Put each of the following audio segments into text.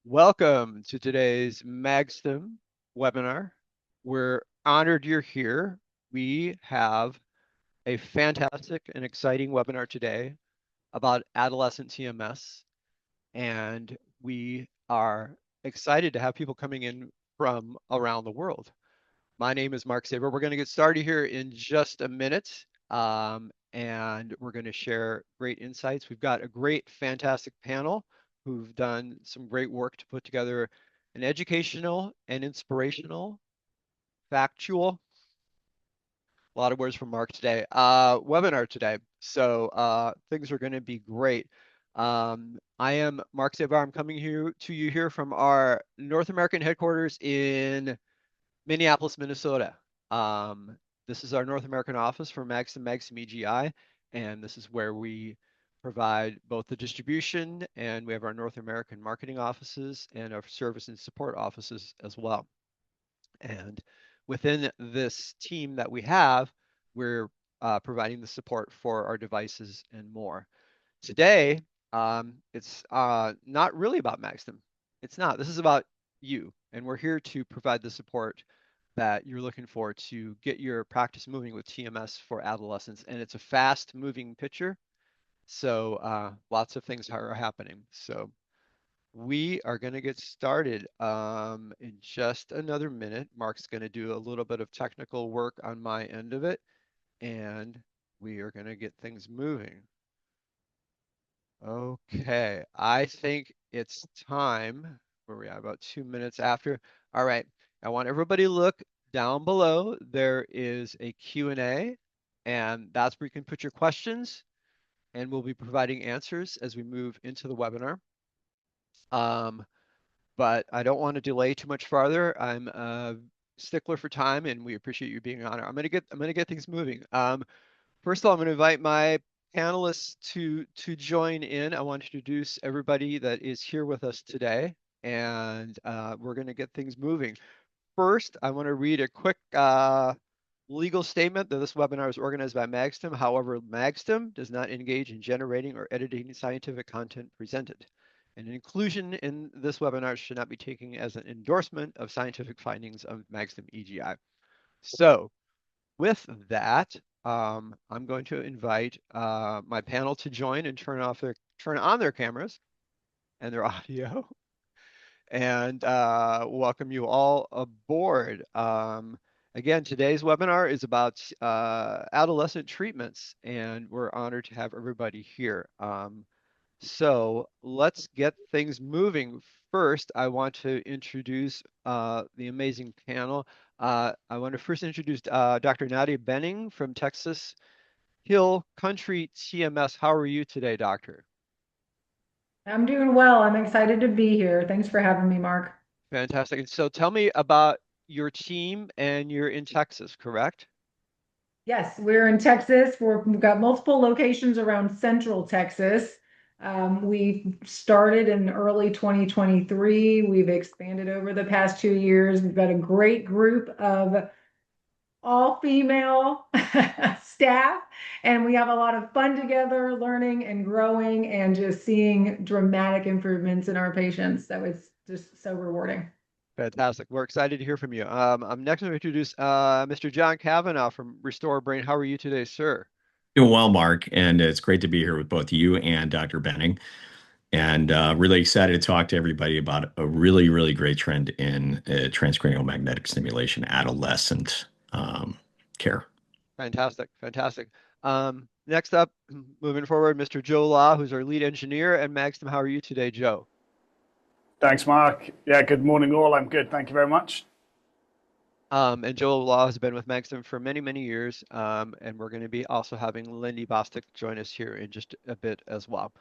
Welcome to today's Magstim webinar. We're honored you're here. We have a fantastic and exciting webinar today about adolescent TMS, and we are excited to have people coming in from around the world. My name is Mark Saber. We're going to get started here in just a minute, and we're going to share great insights. We've got a great, fantastic panel who've done some great work to put together an educational and inspirational, factual, a lot of words from Mark today, webinar today. So things are going to be great. I am Mark Saber. I'm coming here to you here from our North American headquarters in Minneapolis, Minnesota. This is our North American office for Magstim EGI, and this is where we provide both the distribution, and we have our North American marketing offices and our service and support offices as well. And within this team that we have, we're providing the support for our devices and more. Today, it's not really about Magstim. It's not. This is about you, and we're here to provide the support that you're looking for to get your practice moving with TMS for adolescents. And it's a fast moving picture. So lots of things are happening. So we are going to get started in just another minute. Mark's going to do a little bit of technical work on my end of it, and we are going to get things moving. Okay, I think it's time. Where we are about 2 minutes after. All right, I want everybody to look down below. There is a Q&A, and that's where you can put your questions, and we'll be providing answers as we move into the webinar. But I don't want to delay too much farther. I'm a stickler for time, and we appreciate you being on it. I'm gonna get things moving. First of all, I'm gonna invite my panelists to join in. I want to introduce everybody that is here with us today, and we're gonna get things moving. First, I want to read a quick legal statement that this webinar is organized by Magstim. However, Magstim does not engage in generating or editing scientific content presented. And inclusion in this webinar should not be taken as an endorsement of scientific findings of Magstim EGI. So with that, I'm going to invite my panel to join and turn on their cameras and their audio and welcome you all aboard. Again, today's webinar is about adolescent treatments, and we're honored to have everybody here. So let's get things moving. First, I want to introduce the amazing panel. I want to first introduce Dr. Nadia Bening from Texas Hill Country TMS. How are you today, doctor? I'm doing well. I'm excited to be here. Thanks for having me, Mark. Fantastic. And so tell me about your team, and you're in Texas, correct? Yes, we're in Texas. We've got multiple locations around Central Texas. We started in early 2023. We've expanded over the past 2 years. We've got a great group of all female staff, and we have a lot of fun together, learning and growing and just seeing dramatic improvements in our patients. That was just so rewarding. Fantastic. We're excited to hear from you. I'm next going to introduce Mr. John Kavanaugh from Restore Brain. How are you today, sir? Doing well, Mark, and it's great to be here with both you and Dr. Benning. And really excited to talk to everybody about a really, really great trend in transcranial magnetic stimulation adolescent care. Fantastic. Fantastic. Next up, moving forward, Mr. Joe Law, who's our lead engineer at Magstim. How are you today, Joe? Thanks, Mark. Yeah, good morning, all. I'm good. Thank you very much. And Joe Law has been with Magstim for many, many years. And we're going to be also having Lindy Bostic join us here in just a bit as well.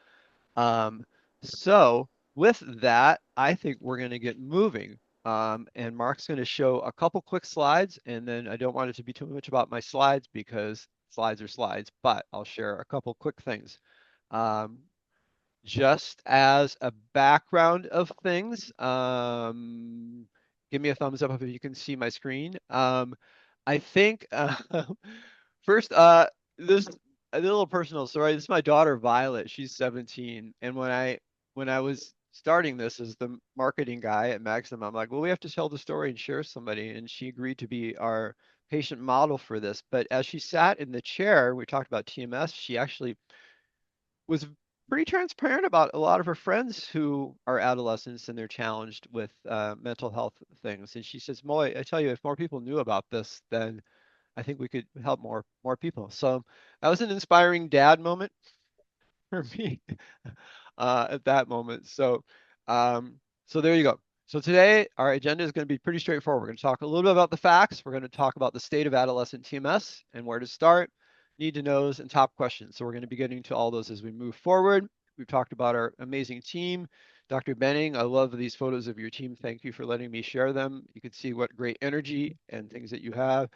So with that, I think we're going to get moving. And Mark's going to show a couple quick slides, and then I don't want it to be too much about my slides because slides are slides, but I'll share a couple quick things. Just as a background of things, give me a thumbs up if you can see my screen. I think first, this a little personal story. This is my daughter Violet. She's 17, and when I was starting this as the marketing guy at Magstim, I'm like, well, we have to tell the story and share somebody. And she agreed to be our patient model for this. But as she sat in the chair, we talked about TMS, she actually was pretty transparent about a lot of her friends who are adolescents and they're challenged with mental health things. And she says, Moy, I tell you, if more people knew about this, then I think we could help more people. So that was an inspiring dad moment for me at that moment. So there you go. So today our agenda is going to be pretty straightforward. We're going to talk a little bit about the facts. We're going to talk about the state of adolescent TMS and where to start, need to knows, and top questions. So we're going to be getting to all those as we move forward. We've talked about our amazing team. Dr. Bening, I love these photos of your team. Thank you for letting me share them. You can see what great energy and things that you have.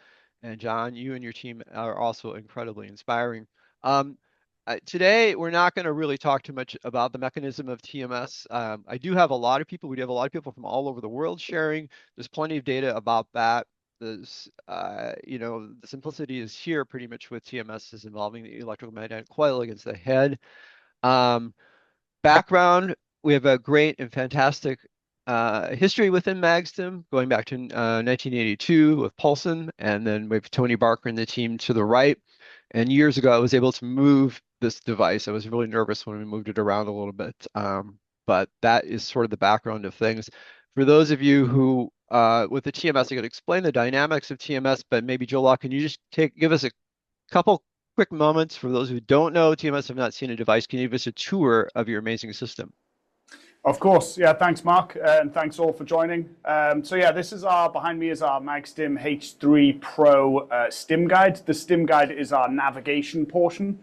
And John, you and your team are also incredibly inspiring. Today, we're not going to really talk too much about the mechanism of TMS. I do have a lot of people, we do have a lot of people from all over the world sharing. There's plenty of data about that. There's, the simplicity is here pretty much with TMS is involving the electromagnetic coil against the head. Background, we have a great and fantastic history within Magstim, going back to 1982 with Paulson, and then we have Tony Barker and the team to the right. And years ago, I was able to move this device. I was really nervous when we moved it around a little bit, but that is sort of the background of things. For those of you who, with the TMS, I could explain the dynamics of TMS, but maybe Joel, can you just give us a couple quick moments for those who don't know TMS, have not seen a device? Can you give us a tour of your amazing system? Of course, yeah, thanks Mark, and thanks all for joining. So yeah, this is behind me is our Magstim H3 Pro STIM guide. The STIM guide is our navigation portion,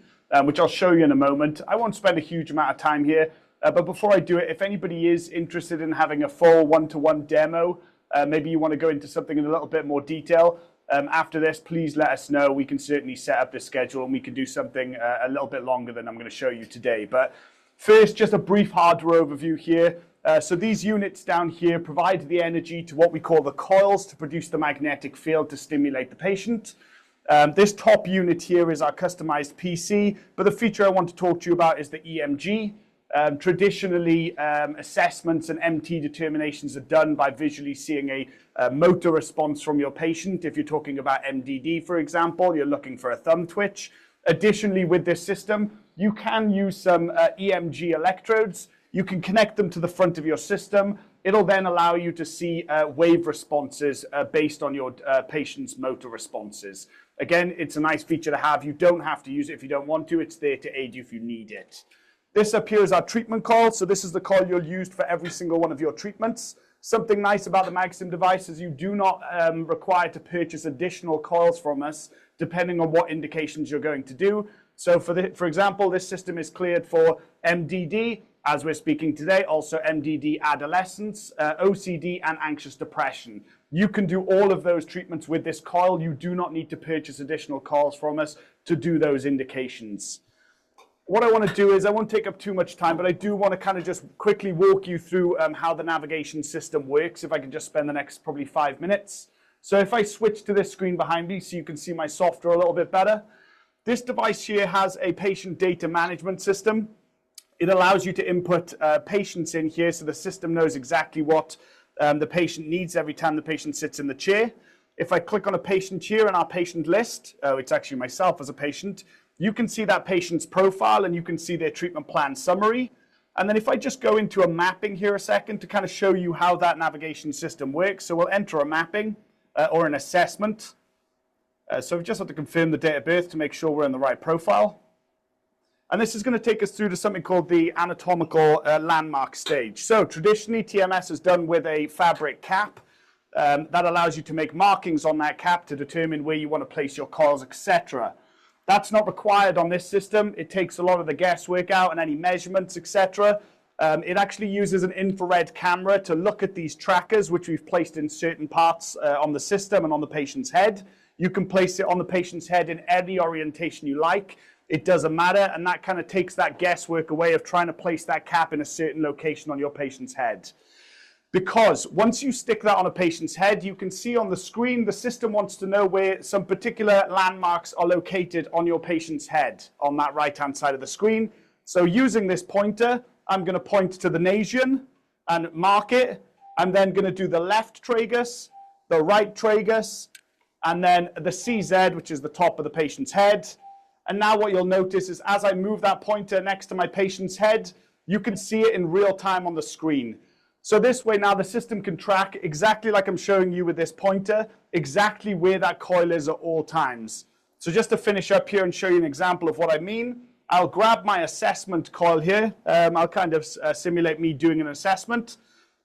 which I'll show you in a moment. I won't spend a huge amount of time here, but before I do it, if anybody is interested in having a full one-to-one demo, maybe you want to go into something in a little bit more detail, after this, please let us know. We can certainly set up the schedule and we can do something a little bit longer than I'm going to show you today. But first, just a brief hardware overview here. So these units down here provide the energy to what we call the coils to produce the magnetic field to stimulate the patient. This top unit here is our customized PC, but the feature I want to talk to you about is the EMG. Traditionally, assessments and MT determinations are done by visually seeing a motor response from your patient. If you're talking about MDD, for example, you're looking for a thumb twitch. Additionally, with this system, you can use some EMG electrodes. You can connect them to the front of your system. It'll then allow you to see wave responses based on your patient's motor responses. Again, it's a nice feature to have. You don't have to use it if you don't want to. It's there to aid you if you need it. This up here is our treatment coil. So this is the coil you'll use for every single one of your treatments. Something nice about the Magstim device is you do not require to purchase additional coils from us, depending on what indications you're going to do. So for example, this system is cleared for MDD, as we're speaking today, also MDD adolescents, OCD, and anxious depression. You can do all of those treatments with this coil. You do not need to purchase additional coils from us to do those indications. What I want to do is, I won't take up too much time, but I do want to kind of just quickly walk you through how the navigation system works, if I can just spend the next probably 5 minutes. So if I switch to this screen behind me so you can see my software a little bit better. This device here has a patient data management system. It allows you to input patients in here so the system knows exactly what the patient needs every time the patient sits in the chair. If I click on a patient here in our patient list, it's actually myself as a patient, you can see that patient's profile and you can see their treatment plan summary. And then if I just go into a mapping here a second to kind of show you how that navigation system works. So we'll enter a mapping or an assessment. So we just have to confirm the date of birth to make sure we're in the right profile. And this is going to take us through to something called the anatomical landmark stage. So traditionally, TMS is done with a fabric cap. That allows you to make markings on that cap to determine where you want to place your coils, etc. That's not required on this system. It takes a lot of the guesswork out and any measurements, etc. It actually uses an infrared camera to look at these trackers, which we've placed in certain parts on the system and on the patient's head. You can place it on the patient's head in any orientation you like. It doesn't matter, and that kind of takes that guesswork away of trying to place that cap in a certain location on your patient's head. Because once you stick that on a patient's head, you can see on the screen, the system wants to know where some particular landmarks are located on your patient's head on that right-hand side of the screen. So using this pointer, I'm going to point to the nasion and mark it. I'm then going to do the left tragus, the right tragus, and then the CZ, which is the top of the patient's head. And now what you'll notice is as I move that pointer next to my patient's head, you can see it in real time on the screen. So this way now the system can track exactly like I'm showing you with this pointer, exactly where that coil is at all times. So just to finish up here and show you an example of what I mean, I'll grab my assessment coil here. I'll kind of simulate me doing an assessment.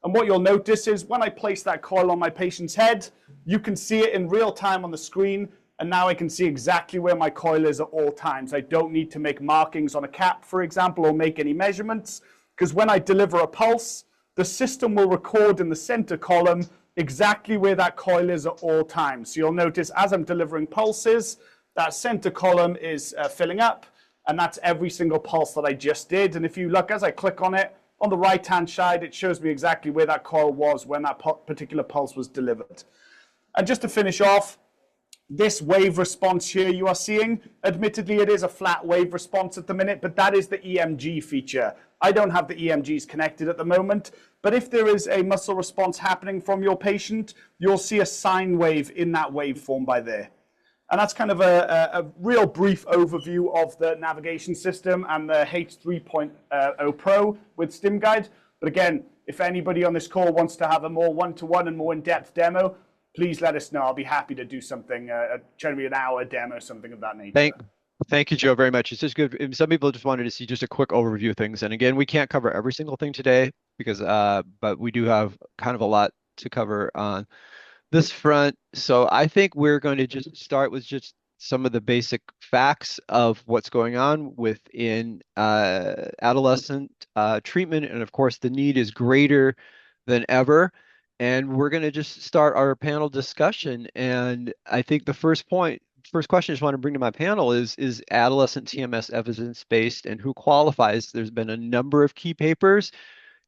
And what you'll notice is when I place that coil on my patient's head, you can see it in real time on the screen. And now I can see exactly where my coil is at all times. I don't need to make markings on a cap, for example, or make any measurements, because when I deliver a pulse, the system will record in the center column exactly where that coil is at all times. So you'll notice as I'm delivering pulses, that center column is filling up, and that's every single pulse that I just did. And if you look, as I click on it, on the right-hand side, it shows me exactly where that coil was when that particular pulse was delivered. And just to finish off, this wave response here you are seeing, admittedly it is a flat wave response at the minute, but that is the EMG feature. I don't have the EMGs connected at the moment, but if there is a muscle response happening from your patient, you'll see a sine wave in that waveform by there. And that's kind of a real brief overview of the navigation system and the H3.0 Pro with StimGuide. But again, if anybody on this call wants to have a more one-to-one and more in-depth demo, please let us know. I'll be happy to do something, generally an hour demo, something of that nature. Thank you, Joe, very much. It's just good. Some people just wanted to see just a quick overview of things. And again, we can't cover every single thing today because, but we do have kind of a lot to cover on this front. So I think we're going to just start with just some of the basic facts of what's going on within adolescent treatment. And of course, the need is greater than ever. And we're going to just start our panel discussion. And I think the first question I just want to bring to my panel is adolescent TMS evidence-based and who qualifies? There's been a number of key papers,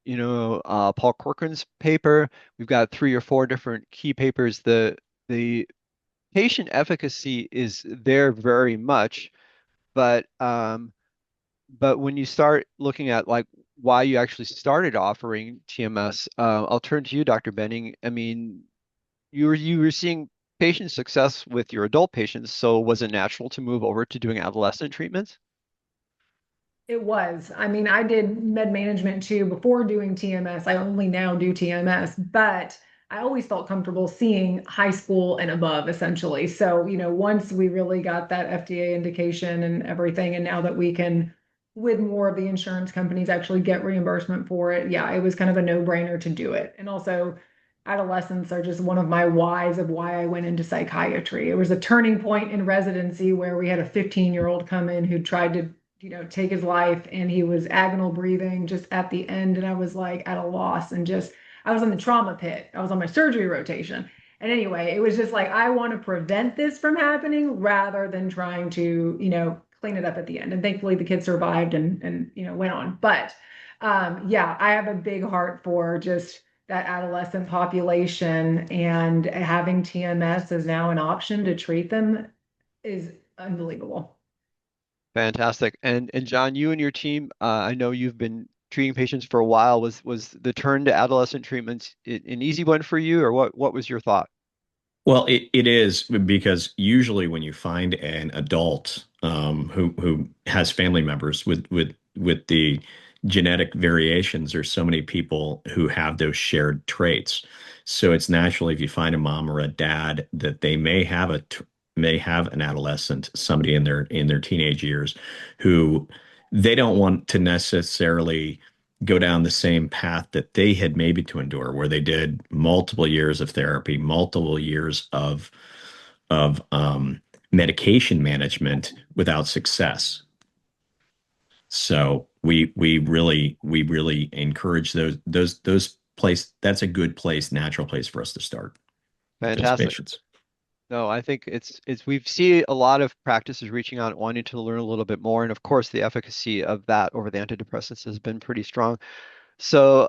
Paul Corcoran's paper. We've got 3 or 4 different key papers. The patient efficacy is there very much, but when you start looking at like why you actually started offering TMS, I'll turn to you, Dr. Bening. I mean, you were seeing patient success with your adult patients, so was it natural to move over to doing adolescent treatments? It was. I mean, I did med management too before doing TMS. I only now do TMS, but I always felt comfortable seeing high school and above, essentially. So, once we really got that FDA indication and everything, and now that we can, with more of the insurance companies, actually get reimbursement for it, yeah, it was kind of a no-brainer to do it. And also, adolescents are just one of my whys of why I went into psychiatry. It was a turning point in residency where we had a 15-year-old come in who tried to take his life, and he was agonal breathing just at the end. And I was like at a loss, and I was on the trauma pit. I was on my surgery rotation. And anyway, it was just like, I want to prevent this from happening rather than trying to, clean it up at the end. And thankfully the kid survived and went on. But yeah, I have a big heart for just that adolescent population, and having TMS as now an option to treat them is unbelievable. Fantastic. And John, you and your team, I know you've been treating patients for a while. Was the turn to adolescent treatments an easy one for you, or what was your thought? Well, it is because usually when you find an adult who has family members with the genetic variations, there's so many people who have those shared traits. So it's naturally if you find a mom or a dad that they may have an adolescent, somebody in their teenage years, who they don't want to necessarily go down the same path that they had maybe to endure, where they did multiple years of therapy, multiple years of medication management without success. So we really encourage those place. That's a good place, natural place for us to start. Fantastic. Patients. No, I think it's we see a lot of practices reaching out, wanting to learn a little bit more, and of course the efficacy of that over the antidepressants has been pretty strong. So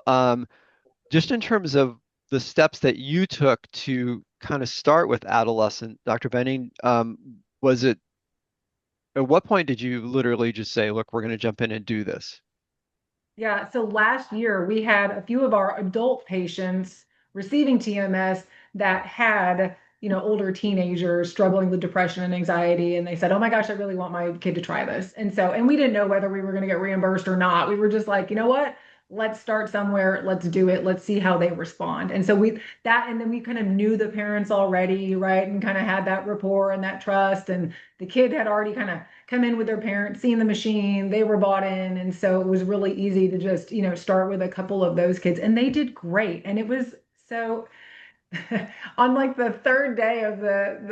just in terms of the steps that you took to kind of start with adolescent, Dr. Bening, was it, at what point did you literally just say, look, we're going to jump in and do this? Yeah, so last year we had a few of our adult patients receiving TMS that had, older teenagers struggling with depression and anxiety. And they said, oh my gosh, I really want my kid to try this. And we didn't know whether we were going to get reimbursed or not. We were just like, you know what? Let's start somewhere. Let's do it. Let's see how they respond. And so and then we kind of knew the parents already, right? And kind of had that rapport and that trust. And the kid had already kind of come in with their parents, seeing the machine, they were bought in. And so it was really easy to just, start with a couple of those kids. And they did great. And it was so on like the third day of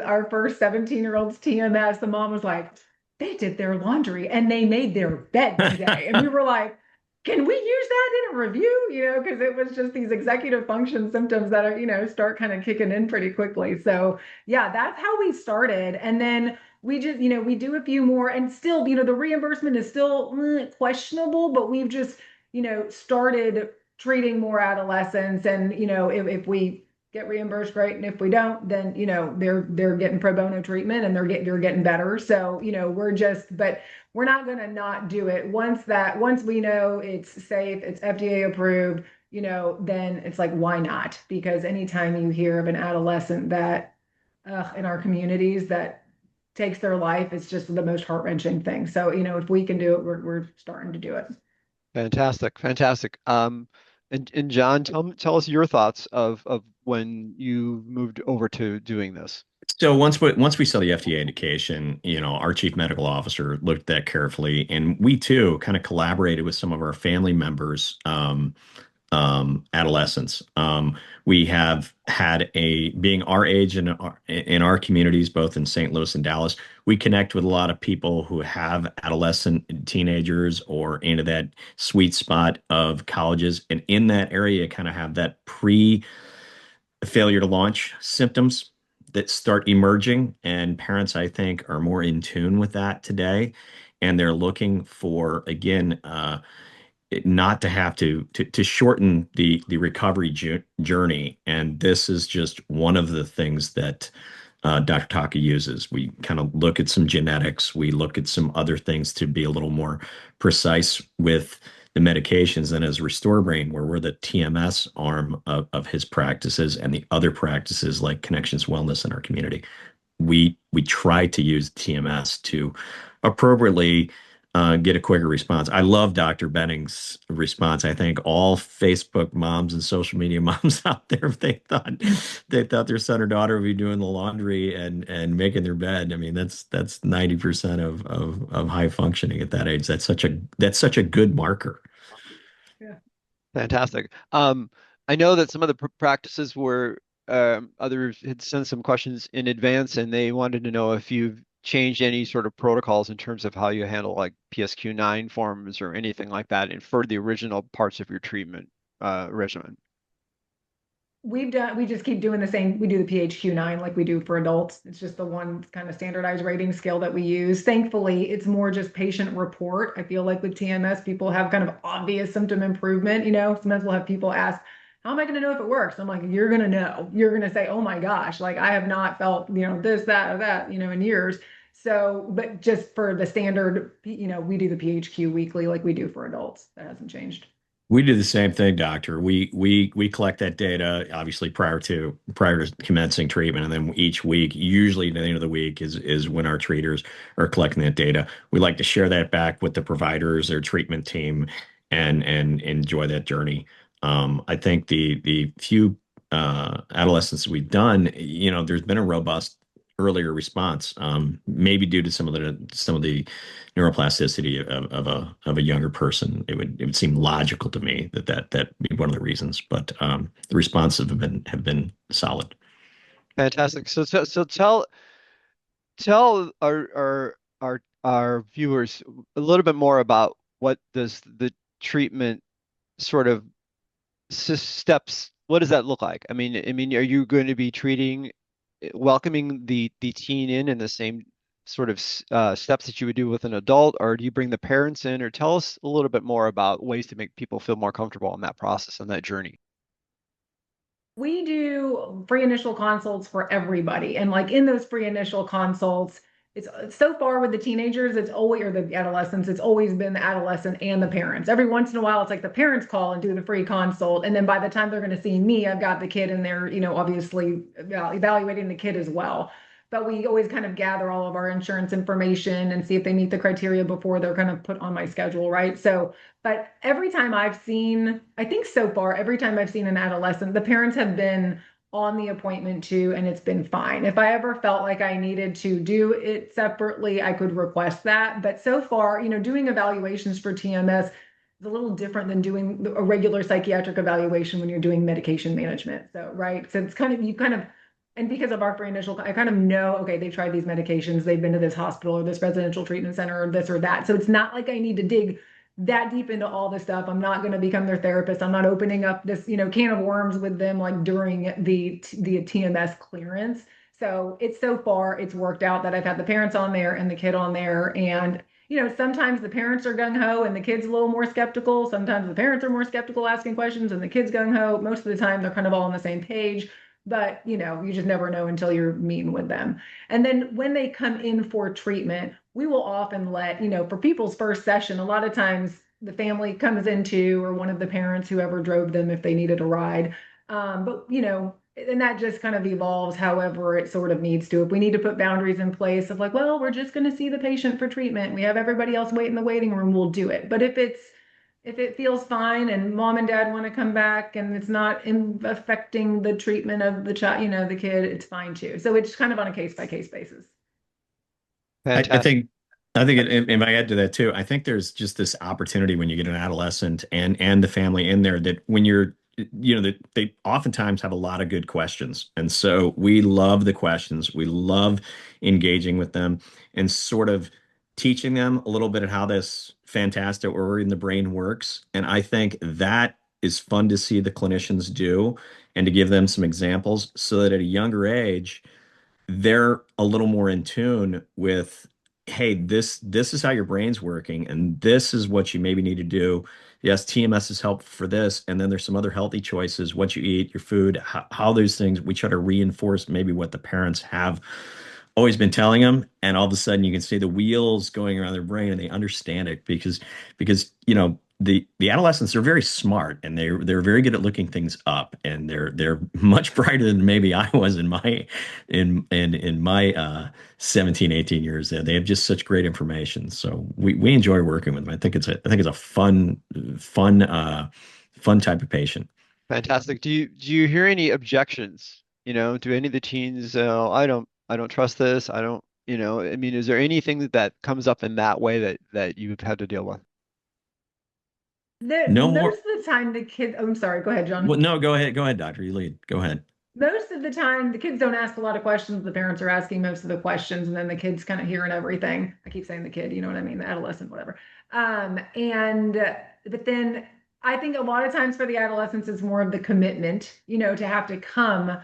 our first 17-year-old's TMS, the mom was like, they did their laundry and they made their bed today. And we were like, can we use that in a review? Because it was just these executive function symptoms that are, start kind of kicking in pretty quickly. So yeah, that's how we started. And then we just, we do a few more, and still, the reimbursement is still questionable, but we've just, started treating more adolescents. And, if we get reimbursed, great. And if we don't, then, they're getting pro bono treatment and they're getting better. So, but we're not going to not do it. Once we know it's safe, it's FDA approved, then it's like, why not? Because anytime you hear of an adolescent that in our communities that takes their life, it's just the most heart-wrenching thing. So, if we can do it, we're starting to do it. Fantastic, fantastic. And John, tell us your thoughts of when you moved over to doing this. So once we saw the FDA indication, our chief medical officer looked at that carefully, and we too kind of collaborated with some of our family members, adolescents. We have had being our age in our communities, both in St. Louis and Dallas, we connect with a lot of people who have adolescent teenagers or into that sweet spot of colleges, and in that area, kind of have that failure to launch symptoms that start emerging. And parents, I think, are more in tune with that today. And they're looking for, again, not to have to shorten the recovery journey. And this is just one of the things that Dr. Taka uses. We kind of look at some genetics. We look at some other things to be a little more precise with the medications. And as Restore Brain, where we're the TMS arm of his practices and the other practices like Connections Wellness in our community, we try to use TMS to appropriately get a quicker response. I love Dr. Bening's response. I think all Facebook moms and social media moms out there, if they thought their son or daughter would be doing the laundry and making their bed. I mean, that's 90% of high functioning at that age. That's such a good marker. Yeah. Fantastic. I know that some of the practices were others had sent some questions in advance, and they wanted to know if you've changed any sort of protocols in terms of how you handle like PSQ9 forms or anything like that, and for the original parts of your treatment regimen. We just keep doing the same. We do the PHQ-9 like we do for adults. It's just the one kind of standardized rating scale that we use. Thankfully, it's more just patient report. I feel like with TMS, people have kind of obvious symptom improvement. Sometimes we'll have people ask, how am I going to know if it works? I'm like, you're going to know. You're going to say, oh my gosh, like I have not felt, this, that, or that, in years. So, but just for the standard, we do the PHQ weekly like we do for adults. That hasn't changed. We do the same thing, doctor. We collect that data obviously prior to commencing treatment, and then each week, usually at the end of the week, is when our treaters are collecting that data. We like to share that back with the providers, their treatment team, and enjoy that journey. I think the few adolescents we've done, there's been a robust earlier response, maybe due to some of the neuroplasticity of a younger person. It would seem logical to me that be one of the reasons, but the responses have been solid. Fantastic. So tell our viewers a little bit more about what does the treatment sort of steps, what does that look like? I mean, are you going to be welcoming the teen in the same sort of steps that you would do with an adult, or do you bring the parents in? Or tell us a little bit more about ways to make people feel more comfortable in that process and that journey. We do free initial consults for everybody. And like in those free initial consults, it's so far with the teenagers, it's always, or the adolescents, it's always been the adolescent and the parents. Every once in a while, it's like the parents call and do the free consult. And then by the time they're going to see me, I've got the kid and they're, obviously evaluating the kid as well. But we always kind of gather all of our insurance information and see if they meet the criteria before they're kind of put on my schedule, right? So, but every time I've seen, I think so far, every time I've seen an adolescent, the parents have been on the appointment too, and it's been fine. If I ever felt like I needed to do it separately, I could request that. But so far, doing evaluations for TMS is a little different than doing a regular psychiatric evaluation when you're doing medication management. So, right. So it's and because of our free initial, I kind of know, okay, they've tried these medications, they've been to this hospital or this residential treatment center or this or that. So it's not like I need to dig that deep into all this stuff. I'm not going to become their therapist. I'm not opening up this, can of worms with them like during the TMS clearance. So so far it's worked out that I've had the parents on there and the kid on there. And, sometimes the parents are gung ho and the kid's a little more skeptical. Sometimes the parents are more skeptical asking questions and the kid's gung ho. Most of the time they're kind of all on the same page. But, you just never know until you're meeting with them. And then when they come in for treatment, we will often let, for people's first session, a lot of times the family comes into, or one of the parents, whoever drove them if they needed a ride. But, and that just kind of evolves however it sort of needs to. If we need to put boundaries in place of like, well, we're just going to see the patient for treatment, we have everybody else wait in the waiting room, we'll do it. But if it feels fine and mom and dad want to come back and it's not affecting the treatment of the child, the kid, it's fine too. So it's kind of on a case by case basis. Fantastic. I think if I add to that too, I think there's just this opportunity when you get an adolescent and the family in there that when you're, that they oftentimes have a lot of good questions. And so we love the questions. We love engaging with them and sort of teaching them a little bit of how this fantastic order in the brain works. And I think that is fun to see the clinicians do and to give them some examples so that at a younger age, they're a little more in tune with, hey, this is how your brain's working, and this is what you maybe need to do. Yes, TMS is helpful for this, and then there's some other healthy choices, what you eat, your food, how those things, we try to reinforce maybe what the parents have always been telling them, and all of a sudden you can see the wheels going around their brain and they understand it because the adolescents are very smart and they're very good at looking things up, and they're much brighter than maybe I was in my 17, 18 years. They have just such great information. So we enjoy working with them. I think it's a fun type of patient. Fantastic. Do you hear any objections? Do any of the teens, I don't trust this. I don't, I mean, is there anything that comes up in that way that you've had to deal with? No more. Most of the time the kids, I'm sorry, go ahead, John. Well, no, go ahead, Doctor. You lead. Go ahead. Most of the time the kids don't ask a lot of questions. The parents are asking most of the questions, and then the kids kind of hearing everything. I keep saying the kid, you know what I mean? The adolescent, whatever. But then I think a lot of times for the adolescents, it's more of the commitment, to have to come,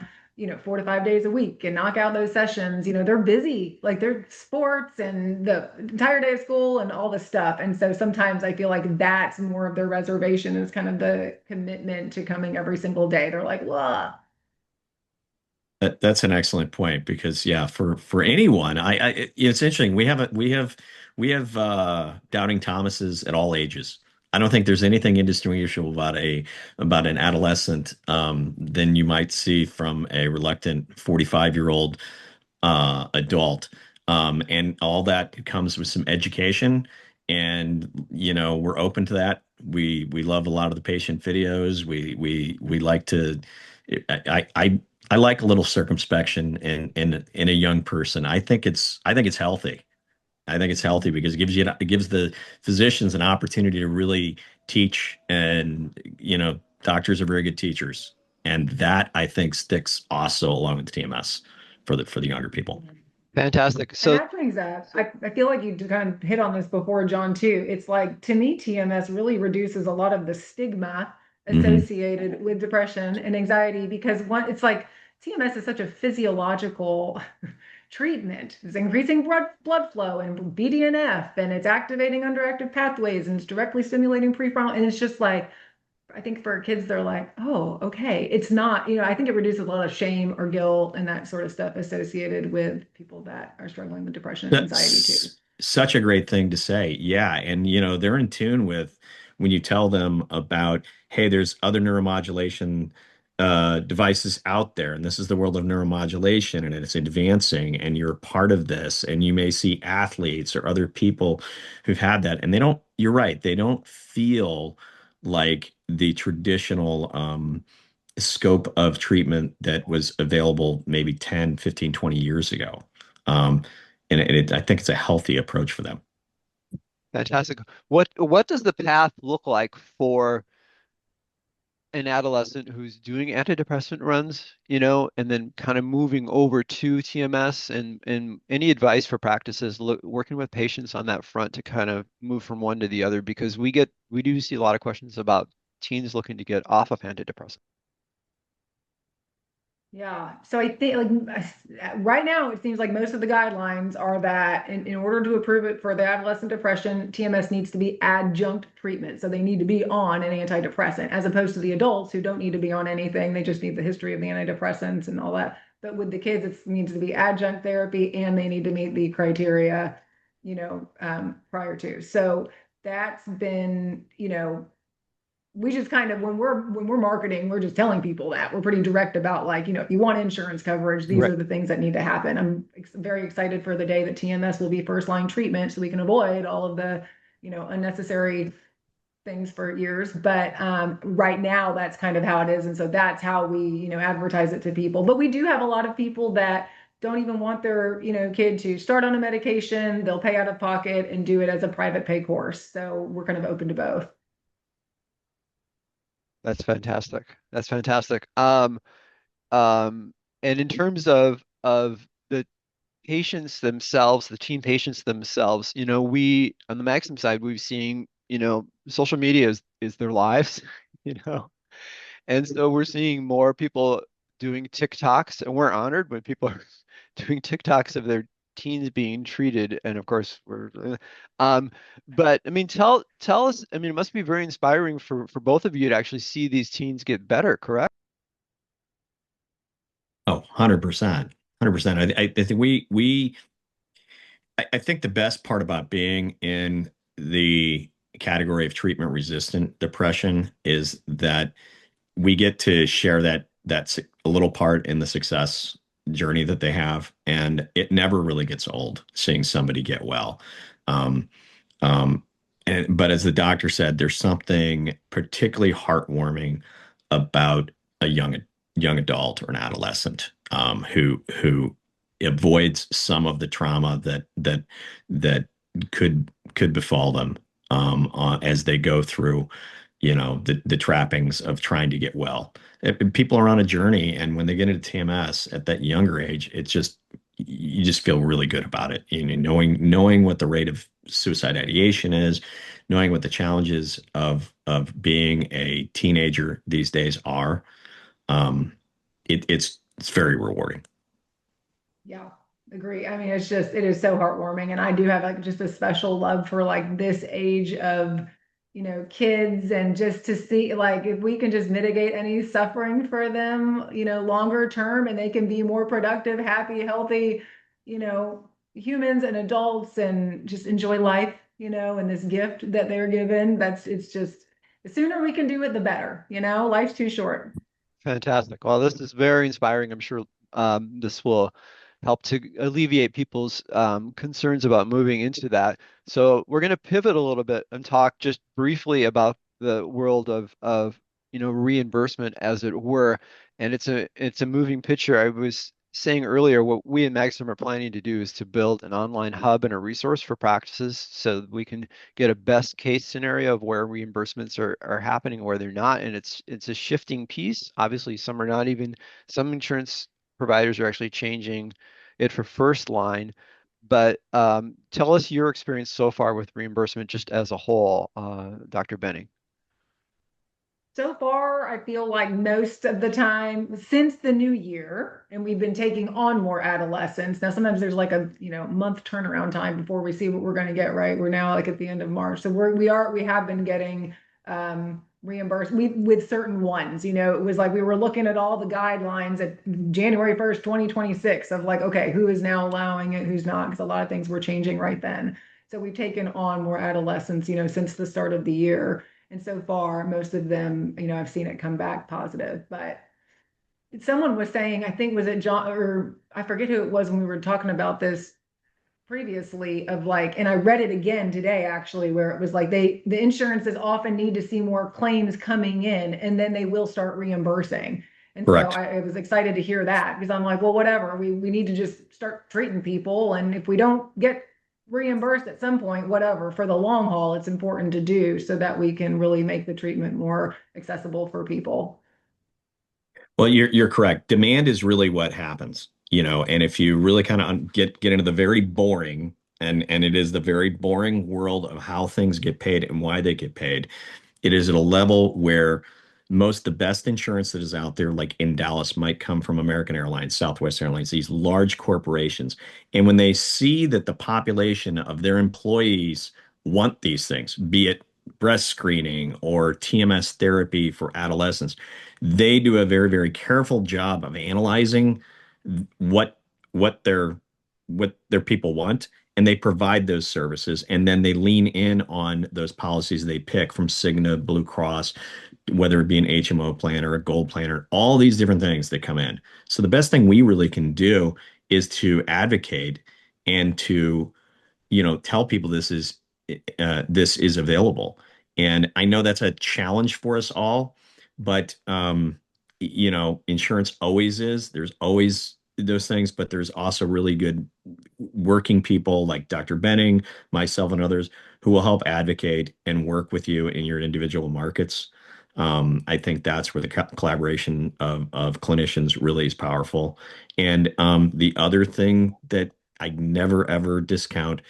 4 to 5 days a week and knock out those sessions. They're busy, like their sports and the entire day of school and all this stuff. And so sometimes I feel like that's more of their reservation, is kind of the commitment to coming every single day. They're like, "Whoa." That's an excellent point because yeah, for anyone, it's interesting. We have doubting Thomases at all ages. I don't think there's anything indistinguishable about an adolescent than you might see from a reluctant 45-year-old adult. And all that comes with some education, and we're open to that. We love a lot of the patient videos. We like to. I like a little circumspection in a young person. I think it's healthy. I think it's healthy because it gives the physicians an opportunity to really teach, and doctors are very good teachers, and that I think sticks also along with the TMS for the younger people. Fantastic. And So, that brings up, I feel like you kind of hit on this before, John, too. It's like, to me, TMS really reduces a lot of the stigma Hmm. associated with depression and anxiety, because it's like TMS is such a physiological treatment. It's increasing blood flow and BDNF, and it's activating underactive pathways, and it's directly stimulating prefrontal. And it's just like, I think for kids, they're like, oh, okay. It's not, I think it reduces a lot of shame or guilt and that sort of stuff associated with people that are struggling with depression and anxiety too. That's such a great thing to say. Yeah. And, they're in tune with when you tell them about, hey, there's other neuromodulation devices out there, and this is the world of neuromodulation, and it's advancing, and you're a part of this. And you may see athletes or other people who've had that, and you're right, they don't feel like the traditional scope of treatment that was available maybe 10, 15, 20 years ago. Um, I think it's a healthy approach for them. Fantastic. What does the path look like for an adolescent who's doing antidepressant runs, and then kind of moving over to TMS, and any advice for practices working with patients on that front to kind of move from one to the other, because we do see a lot of questions about teens looking to get off of antidepressants. Yeah. So I think right now it seems like most of the guidelines are that in order to approve it for the adolescent depression, TMS needs to be adjunct treatment. So they need to be on an antidepressant as opposed to the adults who don't need to be on anything. They just need the history of the antidepressants and all that. But with the kids, it needs to be adjunct therapy and they need to meet the criteria, prior to. So that's been, we just kind of, when we're marketing, we're just telling people that we're pretty direct about, like, if you want insurance coverage, these Right. are the things that need to happen. I'm very excited for the day that TMS will be first line treatment so we can avoid all of the, unnecessary things for years. But right now that's kind of how it is. And so that's how we, advertise it to people. But we do have a lot of people that don't even want their, kid to start on a medication. They'll pay out of pocket and do it as a private pay course. So we're kind of open to both. That's fantastic. That's fantastic. And in terms of the patients themselves, the teen patients themselves, we on the Maxim side, we've seen, social media is their lives, you know, and so we're seeing more people doing TikToks, and we're honored when people are doing TikToks of their teens being treated, and of course um, but I mean, tell us. I mean, it must be very inspiring for both of you to actually see these teens get better, correct? Oh, 100%. 100%. I think I think the best part about being in the category of treatment resistant depression is that we get to share that's a little part in the success journey that they have, and it never really gets old seeing somebody get well. Um, um, but as the doctor said, there's something particularly heartwarming about a young adult or an adolescent who avoids some of the trauma that could befall them as they go through, the trappings of trying to get well. People are on a journey, and when they get into TMS at that younger age, you just feel really good about it. Knowing what the rate of suicide ideation is, knowing what the challenges of being a teenager these days are, um, it's very rewarding. Yeah, agree. I mean, it is so heartwarming. And I do have like just a special love for like this age of, kids, and just to see like if we can just mitigate any suffering for them, longer term, and they can be more productive, happy, healthy, humans and adults, and just enjoy life, and this gift that they're given. It's just the sooner we can do it, the better, life's too short. Fantastic. Well, this is very inspiring. I'm sure this will help to alleviate people's concerns about moving into that. So we're going to pivot a little bit and talk just briefly about the world of reimbursement, as it were. And it's a moving picture. I was saying earlier, what we in Maxim are planning to do is to build an online hub and a resource for practices so that we can get a best case scenario of where reimbursements are happening, where they're not. And it's a shifting piece. Obviously, some insurance providers are actually changing it for first line. But tell us your experience so far with reimbursement just as a whole, Dr. Benning. So far, I feel like most of the time since the new year, and we've been taking on more adolescents. Now, sometimes there's like a month turnaround time before we see what we're going to get right. We're now like at the end of March, so we have been getting reimbursed with certain ones. It was like we were looking at all the guidelines at January 1st, 2026 of like, okay, who is now allowing it, who's not, because a lot of things were changing right then. So we've taken on more adolescents, since the start of the year. And so far, most of them, I've seen it come back positive. But someone was saying, I think was it John, or I forget who it was when we were talking about this previously, of like, and I read it again today actually, where it was like the insurances often need to see more claims coming in and then they will start reimbursing. And so Correct. I was excited to hear that, because I'm like, well, whatever, we need to just start treating people. And if we don't get reimbursed at some point, whatever, for the long haul, it's important to do so that we can really make the treatment more accessible for people. Well, you're correct. Demand is really what happens, and if you really kind of get into the very boring, and it is the very boring world of how things get paid and why they get paid, it is at a level where most the best insurance that is out there, like in Dallas, might come from American Airlines, Southwest Airlines, these large corporations. And when they see that the population of their employees want these things, be it breast screening or TMS therapy for adolescents, they do a very, very careful job of analyzing what what their what their people want, and they provide those services, and then they lean in on those policies they pick from Cigna, Blue Cross, whether it be an HMO plan or a gold plan, or all these different things that come in. So the best thing we really can do is to advocate and to tell people this is available. And I know that's a challenge for us all, but insurance always is. There's always those things, but there's also really good working people like Dr. Benning, myself, and others who will help advocate and work with you in your individual markets. I think that's where the collaboration of clinicians really is powerful. And the other thing that I never ever discount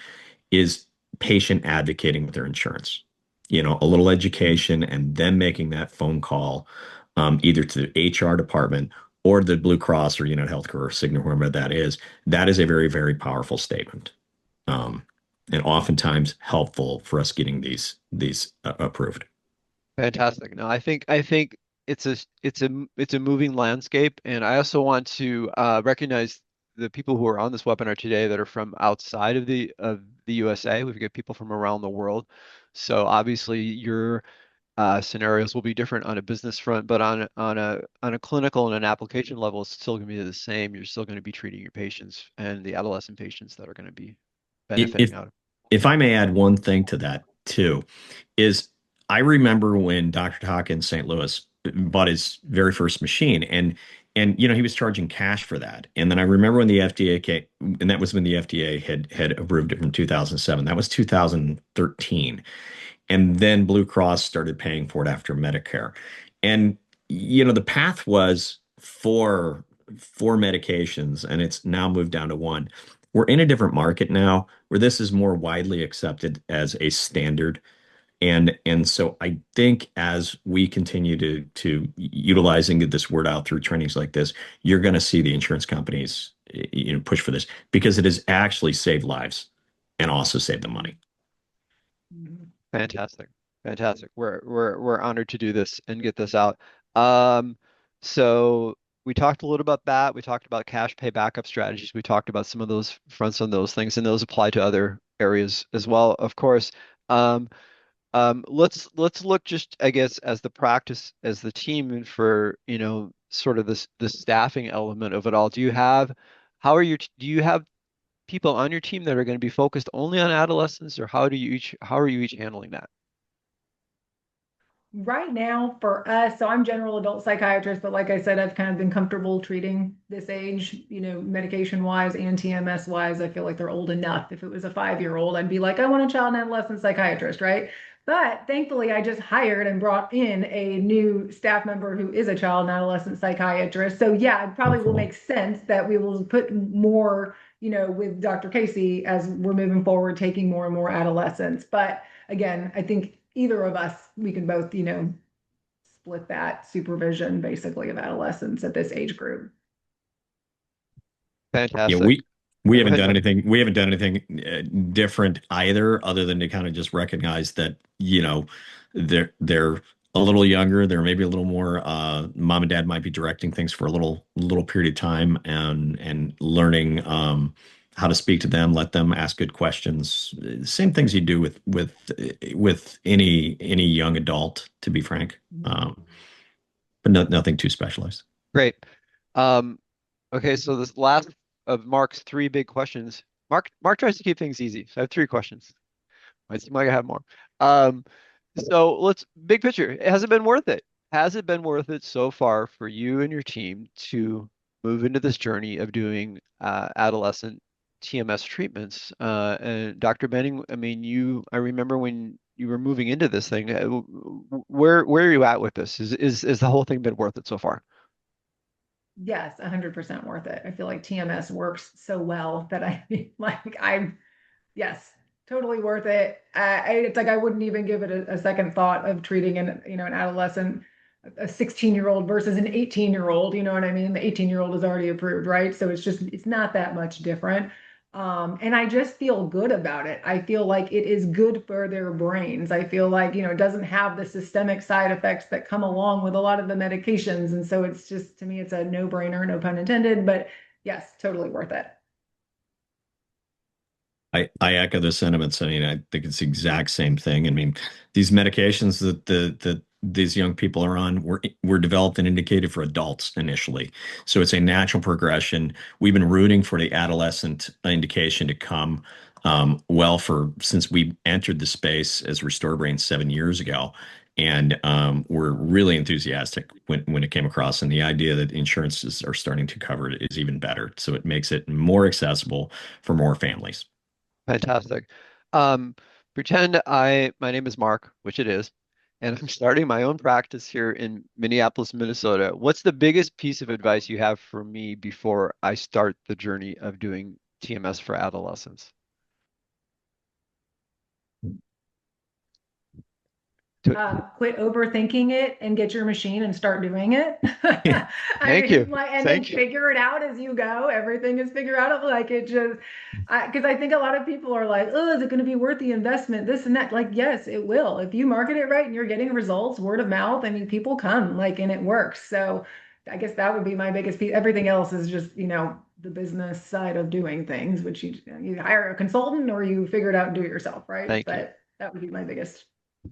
is patient advocating with their insurance. A little education and then making that phone call, either to the HR department or the Blue Cross or United Healthcare or Cigna, whoever that is. That is a very, very powerful statement, um, and oftentimes helpful for us getting these approved. Fantastic. No, I think it's a moving landscape, and I also want to recognize the people who are on this webinar today that are from outside of the USA. We've got people from around the world. So obviously your scenarios will be different on a business front, but on a clinical and an application level, it's still going to be the same. You're still going to be treating your patients and the adolescent patients that are going to be benefiting If out of. if I may add one thing to that too, is I remember when Dr. Taka in St. Louis bought his very first machine, and he was charging cash for that. And then I remember when the FDA came, and that was when the FDA had approved it from 2007. That was 2013. And then Blue Cross started paying for it after Medicare. And the path was four medications, and it's now moved down to one. We're in a different market now where this is more widely accepted as a standard. And so I think as we continue to utilize and get this word out through trainings like this, you're going to see the insurance companies push for this, because it has actually saved lives and also saved them money. Mhm. Fantastic. Fantastic. We're honored to do this and get this out. Um, so we talked a little about that. We talked about cash pay backup strategies. We talked about some of those fronts on those things, and those apply to other areas as well, of course. Um, let's look just, I guess, as the practice, as the team, and for, sort of this the staffing element of it all. Do you have people on your team that are going to be focused only on adolescents, or how are you each handling that? Right now, for us, so I'm general adult psychiatrist, but like I said, I've kind of been comfortable treating this age, medication wise and TMS wise. I feel like they're old enough. If it was a 5-year-old, I'd be like, I want a child and adolescent psychiatrist, right? But thankfully, I just hired and brought in a new staff member who is a child and adolescent psychiatrist. So yeah, it probably will make sense that we will put more, with Dr. Casey as we're moving forward, taking more and more adolescents. But again, I think either of us, we can both, split that supervision basically of adolescents at this age group. Yeah, Fantastic. we Go haven't ahead, done Doc. anything. We haven't done anything different either, other than to kind of just recognize that they're a little younger, they're maybe a little more mom and dad might be directing things for a little period of time and learning how to speak to them, let them ask good questions. Same things you do with any young adult, to be frank. But nothing too specialized. Great. Um, okay, so this last of Mark's three big questions. Mark tries to keep things easy. So I have three questions. Might seem like I have more. Um, so let's big picture. Has it been worth it? Has it been worth it so far for you and your team to move into this journey of doing adolescent TMS treatments? And Dr. Benning, I mean, I remember when you were moving into this thing. Where are you at with this? Is the whole thing been worth it so far? Yes, 100% worth it. I feel like TMS works so well that I feel like yes, totally worth it. It's like I wouldn't even give it a second thought of treating an adolescent, a 16-year-old versus an 18-year-old. You know what I mean? The 18-year-old is already approved, right? So it's not that much different. And I just feel good about it. I feel like it is good for their brains. I feel like, it doesn't have the systemic side effects that come along with a lot of the medications. And so it's just, to me, it's a no-brainer, no pun intended, but yes, totally worth it. I echo the sentiments. I mean, I think it's the exact same thing. I mean, these medications that these young people are on were developed and indicated for adults initially. So it's a natural progression. We've been rooting for the adolescent indication to come well for since we entered the space as Restore Brain 7 years ago. And we're really enthusiastic when it came across. And the idea that insurances are starting to cover it is even better. So it makes it more accessible for more families. Fantastic. Pretend my name is Mark, which it is, and I'm starting my own practice here in Minneapolis, Minnesota. What's the biggest piece of advice you have for me before I start the journey of doing TMS for adolescents? Quit overthinking it and get your machine and start doing it. I Thank mean, you. like, and then Thank you. figure it out as you go. Everything is figure out. Like it just, because I think a lot of people are like, oh, is it going to be worth the investment? This and that. Like, yes, it will. If you market it right and you're getting results, word of mouth. I mean, people come, like, and it works. So I guess that would be my biggest piece. Everything else is just, the business side of doing things, which you hire a consultant or you figure it out and do it yourself, right? Thank you. But that would be my biggest.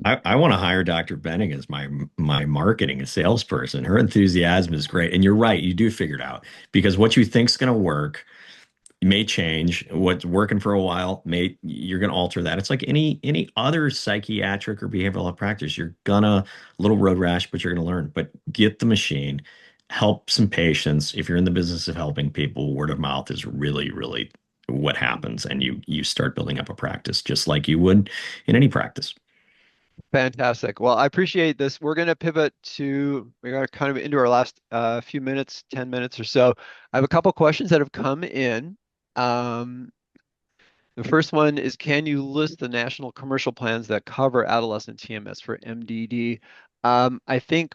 I want to hire Dr. Benning as my marketing and salesperson. Her enthusiasm is great. And you're right, you do figure it out because what you think's going to work may change. What's working for a while you're going to alter that. It's like any other psychiatric or behavioral health practice. You're gonna little road rash, but you're going to learn. But get the machine, help some patients. If you're in the business of helping people, word of mouth is really, really what happens, and you start building up a practice just like you would in any practice. Fantastic. Well, I appreciate this. We're going to pivot we're going to kind of into our last few minutes, 10 minutes or so. I have a couple questions that have come in. Um, the first one is, can you list the national commercial plans that cover adolescent TMS for MDD? I think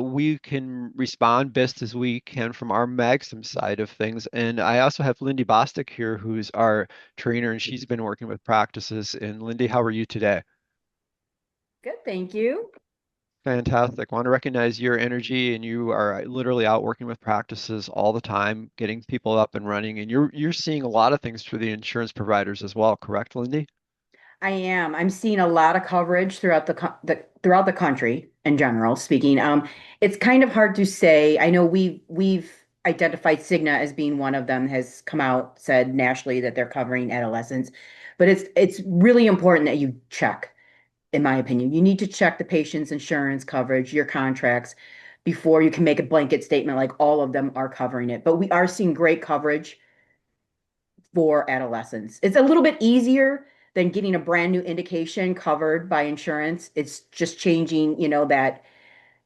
we can respond best as we can from our Magstim side of things. And I also have Lindy Bostic here, who's our trainer, and she's been working with practices. And Lindy, how are you today? Good, thank you. Fantastic. Want to recognize your energy, and you are literally out working with practices all the time, getting people up and running, and you're seeing a lot of things through the insurance providers as well, correct, Lindy? I am. I'm seeing a lot of coverage throughout throughout the country in general. Speaking, it's kind of hard to say. I know we've identified Cigna as being one of them. Has come out said nationally that they're covering adolescents, but it's really important that you check. In my opinion, you need to check the patient's insurance coverage, your contracts, before you can make a blanket statement like all of them are covering it. But we are seeing great coverage for adolescents. It's a little bit easier than getting a brand new indication covered by insurance. It's just changing,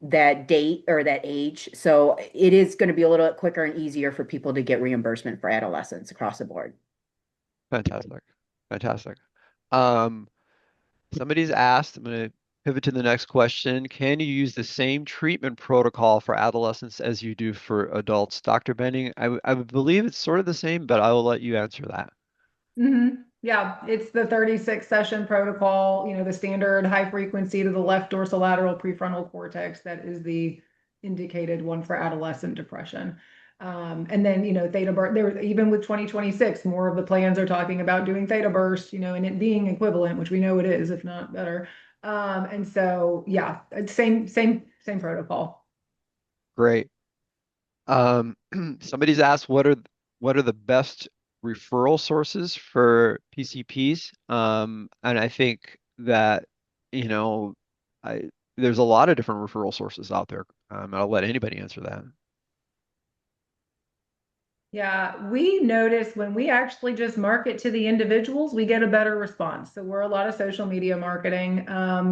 that date or that age. So it is going to be a little bit quicker and easier for people to get reimbursement for adolescents across the board. Fantastic. Fantastic. Um, Somebody's asked, I'm going to pivot to the next question. Can you use the same treatment protocol for adolescents as you do for adults? Dr. Benning, I believe it's sort of the same, but I will let you answer that. Mhm. Yeah, it's the 36 session protocol, the standard high frequency to the left dorsolateral prefrontal cortex. That is the indicated one for adolescent depression. And then, theta burst, there, even with 2026, more of the plans are talking about doing theta burst, and it being equivalent, which we know it is, if not better. And so, yeah, same protocol. Great. Somebody's asked what are the best referral sources for PCPs? And I think that, you know, I there's a lot of different referral sources out there. I'll let anybody answer that. Yeah, we notice when we actually just market to the individuals, we get a better response. So we're a lot of social media marketing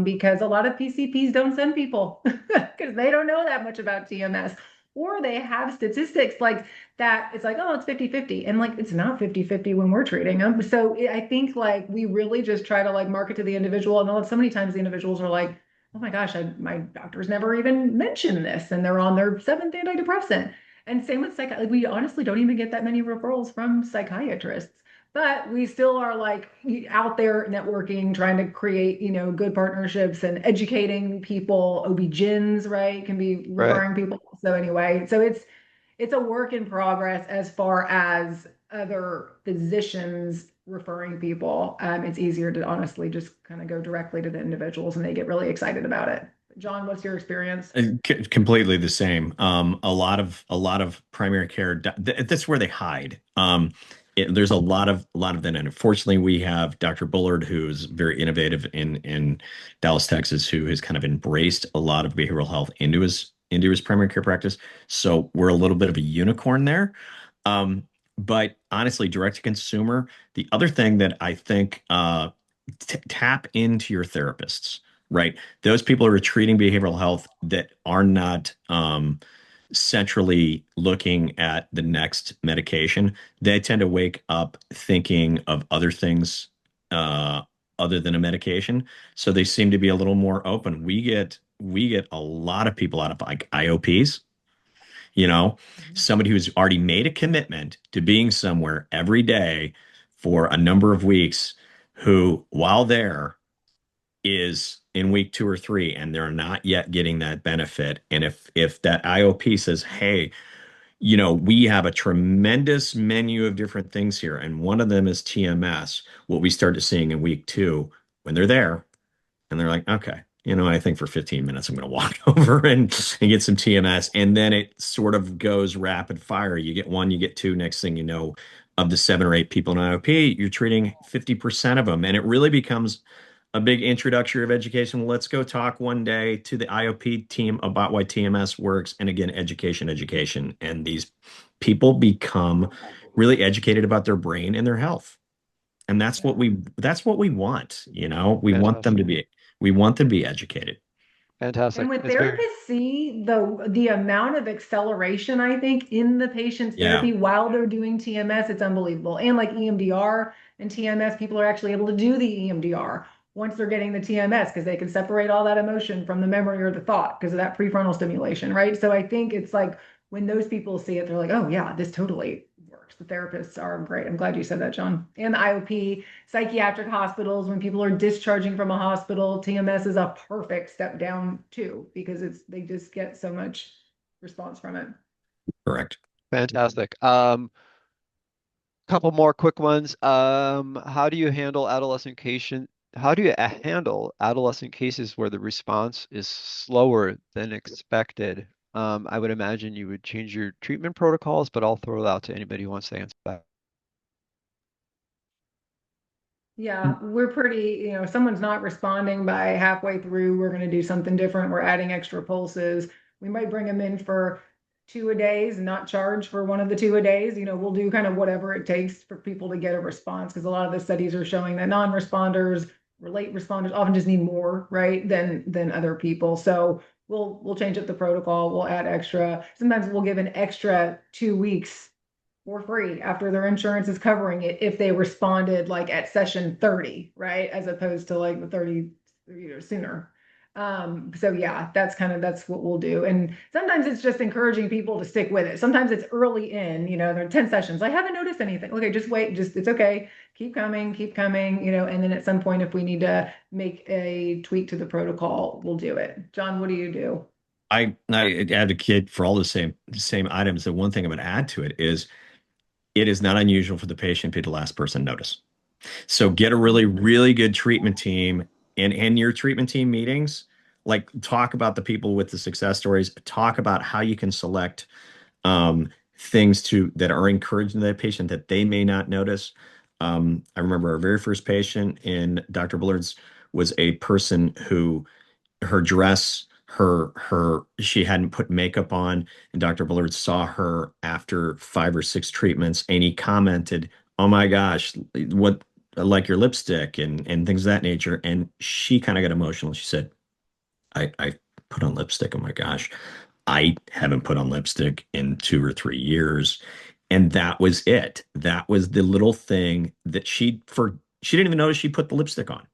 because a lot of PCPs don't send people because they don't know that much about TMS, or they have statistics like that. It's like, oh, it's 50-50. And like, it's not 50-50 when we're treating them. So I think like we really just try to like market to the individual. And so many times the individuals are like, oh my gosh, my doctor's never even mentioned this. And they're on their seventh antidepressant. And same with we honestly don't even get that many referrals from psychiatrists, but we still are like out there networking, trying to create, good partnerships and educating people. OB-GYNs, right, can be Right. referring people. So anyway, so it's a work in progress as far as other physicians referring people. It's easier to honestly just kind of go directly to the individuals and they get really excited about it. John, what's your experience? Completely the same. A lot of primary care. That's where they hide. There's a lot of that. And unfortunately, we have Dr. Bullard, who's very innovative in Dallas, Texas, who has kind of embraced a lot of behavioral health into his primary care practice. So we're a little bit of a unicorn there. But honestly, direct to consumer. The other thing that I think tap into your therapists, right? Those people who are treating behavioral health that are not centrally looking at the next medication, they tend to wake up thinking of other things uh, other than a medication. So they seem to be a little more open. We get a lot of people out of like IOPs, you know, somebody who's already made a commitment to being somewhere every day for a number of weeks, who while there is in week 2 or 3 and they're not yet getting that benefit. And if that IOP says, hey, we have a tremendous menu of different things here, and one of them is TMS, what we started seeing in week 2 when they're there and they're like, okay, I think for 15 minutes I'm going to walk over and get some TMS. And then it sort of goes rapid fire. You get one, you get two, next thing you know, of the 7 or 8 people in IOP, you're treating 50% of them. And it really becomes a big introductory of education. Let's go talk one day to the IOP team about why TMS works. And again, education. And these people become really educated about their brain and their health. And that's what we want. We want them Fantastic. to be educated. And Fantastic. when It's very, therapists see the amount of acceleration, I think, in the patient's Yeah, therapy while they're doing TMS, it's unbelievable. And like EMDR and TMS, people are actually able to do the EMDR once they're getting the TMS because they can separate all that emotion from the memory or the thought because of that prefrontal stimulation, right? So I think it's like when those people see it, they're like, oh yeah, this totally works. The therapists are great. I'm glad you said that, John. And the IOP, psychiatric hospitals, when people are discharging from a hospital, TMS is a perfect step down too, because they just get so much response from it. correct. fantastic. Couple more quick ones. How do you handle adolescent cases where the response is slower than expected? I would imagine you would change your treatment protocols, but I'll throw it out to anybody who wants to answer that. Yeah, we're pretty, if someone's not responding by halfway through, we're going to do something different. We're adding extra pulses. We might bring them in for 2 a days and not charge for one of the 2 a days. We'll do kind of whatever it takes for people to get a response because a lot of the studies are showing that non-responders or late responders often just need more, right, than other people. So we'll change up the protocol. We'll add extra. Sometimes we'll give an extra 2 weeks for free after their insurance is covering it if they responded like at session 30, right? As opposed to like the 30, sooner. So yeah, that's what we'll do. And sometimes it's just encouraging people to stick with it. Sometimes it's early in, there are 10 sessions. I haven't noticed anything. Okay, just wait, it's okay. Keep coming, and then at some point, if we need to make a tweak to the protocol, we'll do it. John, what do you do? I advocate for all the same items. The one thing I'm going to add to it is it is not unusual for the patient to be the last person to notice. So get a really, really good treatment team and in your treatment team meetings, like talk about the people with the success stories, talk about how you can select things that are encouraging to the patient that they may not notice. I remember our very first patient in Dr. Bullard's was a person who her dress, she hadn't put makeup on, and Dr. Bullard saw her after 5 or 6 treatments, and he commented, "Oh my gosh, what I like your lipstick," and things of that nature. And she kind of got emotional. She said, I put on lipstick. Oh my gosh, I haven't put on lipstick in 2 or 3 years." And that was it. That was the little thing that she didn't even notice she put the lipstick on.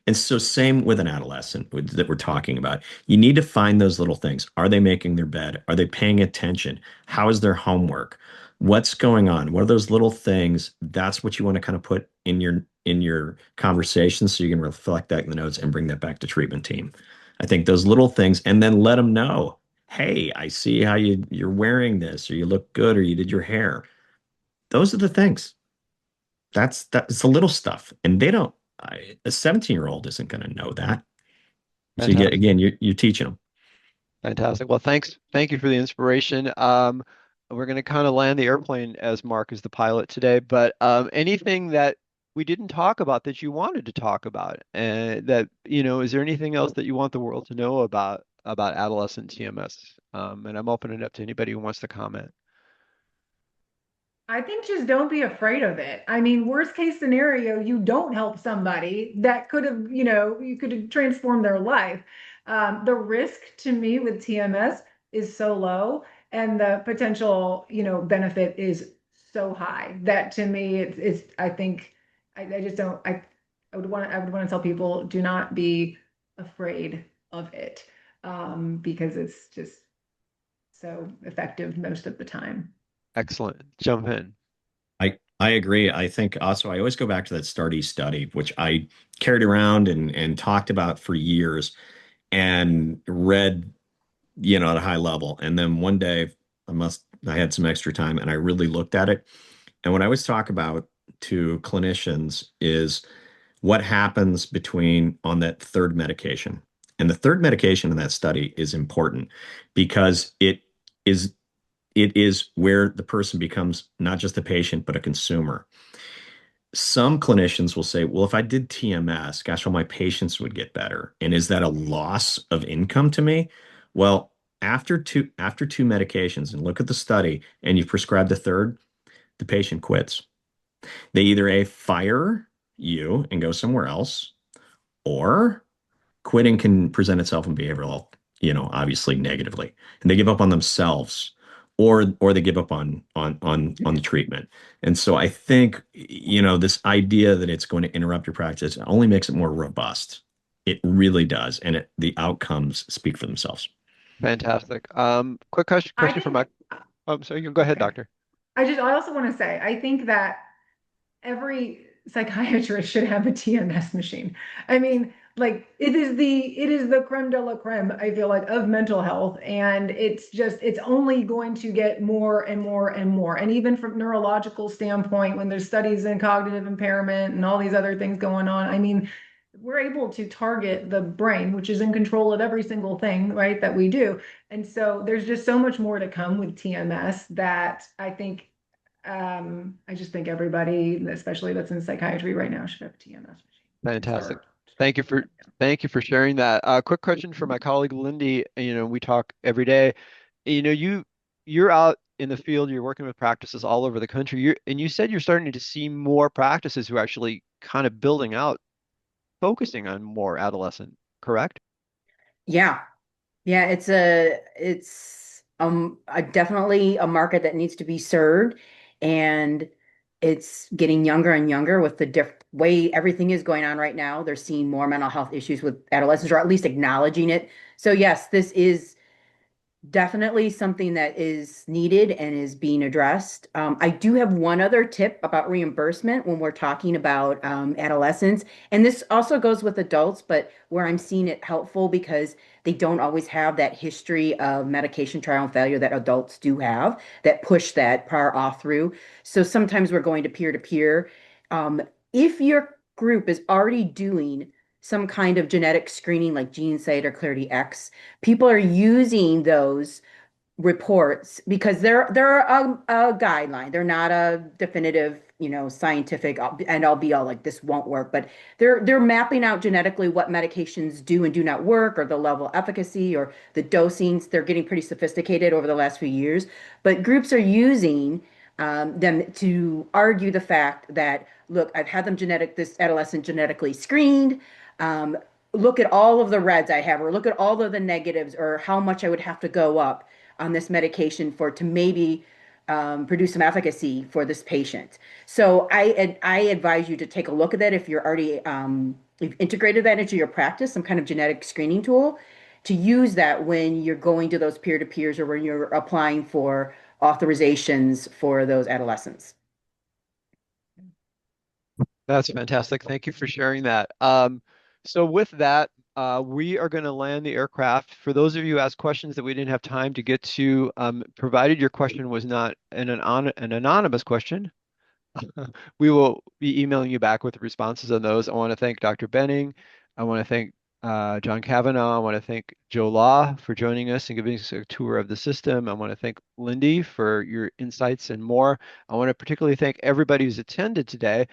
And so, same with an adolescent that we're talking about. You need to find those little things. Are they making their bed? Are they paying attention? How is their homework? What's going on? What are those little things? That's what you want to kind of put in your conversation so you can reflect that in the notes and bring that back to treatment team. I think those little things, and then let them know, hey, I see how you're wearing this, or you look good, or you did your hair. Those are the things. That's the little stuff, and they don't. A 17-year-old isn't going to know that. So you get Fantastic. again, you're teaching them. Fantastic. Well, thank you for the inspiration. We're going to kind of land the airplane as Mark is the pilot today, but anything that we didn't talk about that you wanted to talk about, and that, is there anything else that you want the world to know about adolescent TMS? And I'm opening it up to anybody who wants to comment. I think just don't be afraid of it. I mean, worst case scenario, you don't help somebody that could have, you could have transformed their life. The risk to me with TMS is so low, and the potential, benefit is so high that to me, I think, I just don't, I would want to tell people, do not be afraid of it, because it's just so effective most of the time. Excellent. Jump in. I agree. I think also I always go back to that Stardy study, which I carried around and talked about for years and read, at a high level. And then one day I had some extra time and I really looked at it. And what I always talk about to clinicians is what happens between on that third medication. And the third medication in that study is important because is it is where the person becomes not just a patient, but a consumer. Some clinicians will say, well, if I did TMS, gosh, all my patients would get better. And is that a loss of income to me? Well, after two medications, and look at the study, and you've prescribed the third, the patient quits. They either fire you and go somewhere else, or quitting can present itself in behavioral health, obviously negatively, and they give up on themselves, or they give up on the treatment. And so I think, this idea that it's going to interrupt your practice only makes it more robust. It really does, and the outcomes speak for themselves. Fantastic. Quick I question for think, Mike. Oh, sorry, you go ahead, okay. doctor. I also want to say, I think that every psychiatrist should have a TMS machine. I mean, like it is the creme de la creme, I feel like, of mental health. And it's only going to get more and more and more. And even from neurological standpoint, when there's studies in cognitive impairment and all these other things going on, I mean, we're able to target the brain, which is in control of every single thing, right, that we do. And so there's just so much more to come with TMS that I think, I just think everybody, especially that's in psychiatry right now, should have a TMS machine. Fantastic. Start. Thank you for thank you for sharing that. Quick question for my colleague Lindy. We talk every day. You're out in the field. You're working with practices all over the country. You said you're starting to see more practices who are actually kind of building out, focusing on more adolescent. Correct? Yeah. Yeah, it's definitely a market that needs to be served. And it's getting younger and younger with the way everything is going on right now. They're seeing more mental health issues with adolescents, or at least acknowledging it. So yes, this is definitely something that is needed and is being addressed. I do have one other tip about reimbursement when we're talking about adolescents, and this also goes with adults, but where I'm seeing it helpful because they don't always have that history of medication trial and failure that adults do have that push that prior auth through. So sometimes we're going to peer to peer. If your group is already doing some kind of genetic screening like GeneSight or ClarityX, people are using those reports because they're a guideline. They're not a definitive, scientific end all be all like this won't work, but they're mapping out genetically what medications do and do not work, or the level of efficacy or the dosings. They're getting pretty sophisticated over the last few years, but groups are using them to argue the fact that, look, I've had this adolescent genetically screened. Um, Look at all of the reds I have, or look at all of the negatives, or how much I would have to go up on this medication to maybe produce some efficacy for this patient. So I advise you to take a look at that if you're already you've integrated that into your practice, some kind of genetic screening tool, to use that when you're going to those peer-to-peers or when you're applying for authorizations for those adolescents. That's fantastic. Thank you for sharing that. So with that, we are going to land the aircraft. For those of you who asked questions that we didn't have time to get to, provided your question was not an anonymous question, we will be emailing you back with responses on those. I want to thank Dr. Bening. I want to thank John Kavanaugh. I want to thank Joe Law for joining us and giving us a tour of the system. I want to thank Lindy for your insights and more. I want to particularly thank everybody who's attended today.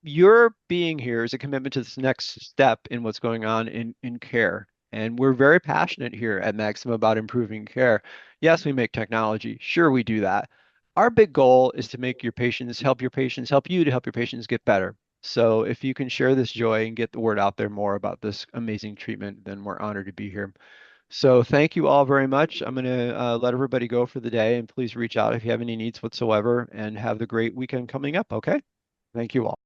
Your being here is a commitment to this next step in what's going on in care. And we're very passionate here at Magstim about improving care. Yes, we make technology. Sure, we do that. Our big goal is to make your patients, help you to help your patients get better. So if you can share this joy and get the word out there more about this amazing treatment, then we're honored to be here. So thank you all very much. I'm going to let everybody go for the day, and please reach out if you have any needs whatsoever, and have the great weekend coming up, okay? Thank you all.